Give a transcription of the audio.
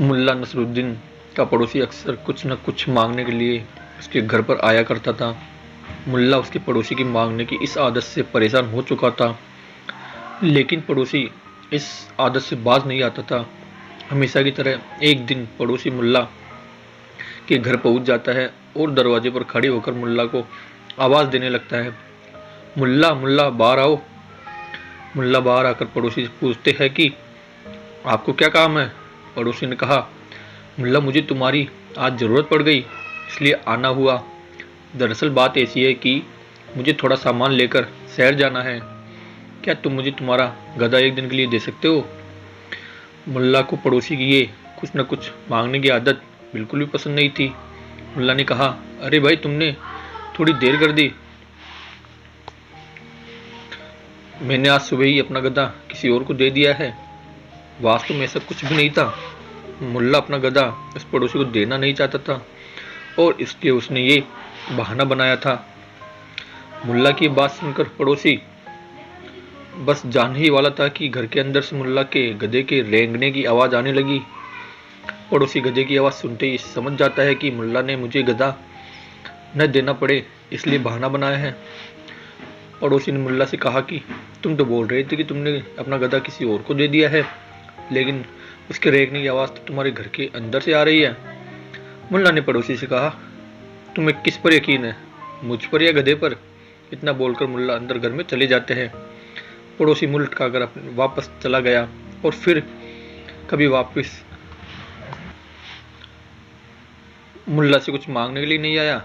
मुल्ला नसरुद्दीन का पड़ोसी अक्सर कुछ न कुछ मांगने के लिए उसके घर पर आया करता था। मुल्ला उसके पड़ोसी की मांगने की इस आदत से परेशान हो चुका था, लेकिन पड़ोसी इस आदत से बाज नहीं आता था। हमेशा की तरह एक दिन पड़ोसी मुल्ला के घर पहुंच जाता है और दरवाजे पर खड़े होकर मुल्ला को आवाज़ देने लगता है, मुल्ला मुल्ला बाहर आओ। मुल्ला बाहर आकर पड़ोसी से पूछते हैं कि आपको क्या काम है। पड़ोसी ने कहा, मुल्ला मुझे तुम्हारी आज ज़रूरत पड़ गई इसलिए आना हुआ। दरअसल बात ऐसी है कि मुझे थोड़ा सामान लेकर शहर जाना है, क्या तुम मुझे तुम्हारा गधा एक दिन के लिए दे सकते हो। मुल्ला को पड़ोसी की ये कुछ न कुछ मांगने की आदत बिल्कुल भी पसंद नहीं थी। मुल्ला ने कहा, अरे भाई तुमने थोड़ी देर कर दी, मैंने आज सुबह ही अपना गधा किसी और को दे दिया है। वास्तव में ऐसा कुछ भी नहीं था। मुल्ला अपना गधा उस पड़ोसी को देना नहीं चाहता था और इसलिए उसने ये बहाना बनाया था। मुल्ला की बात सुनकर पड़ोसी बस जानने ही वाला था कि घर के अंदर से मुल्ला के गधे के रेंगने की आवाज़ आने लगी। पड़ोसी गधे की आवाज़ सुनते ही समझ जाता है कि मुल्ला ने मुझे गधा न देना पड़े इसलिए बहाना बनाया है। पड़ोसी ने मुल्ला से कहा कि तुम तो बोल रहे थे कि तुमने अपना गधा किसी और को दे दिया है, लेकिन उसके रेंगने की आवाज़ तो तुम्हारे घर के अंदर से आ रही है। मुल्ला ने पड़ोसी से कहा, तुम्हें किस पर यकीन है, मुझ पर या गधे पर। इतना बोलकर मुल्ला अंदर घर में चले जाते हैं। पड़ोसी मुंह लटकाकर अपने वापस चला गया और फिर कभी वापस मुल्ला से कुछ मांगने के लिए नहीं आया।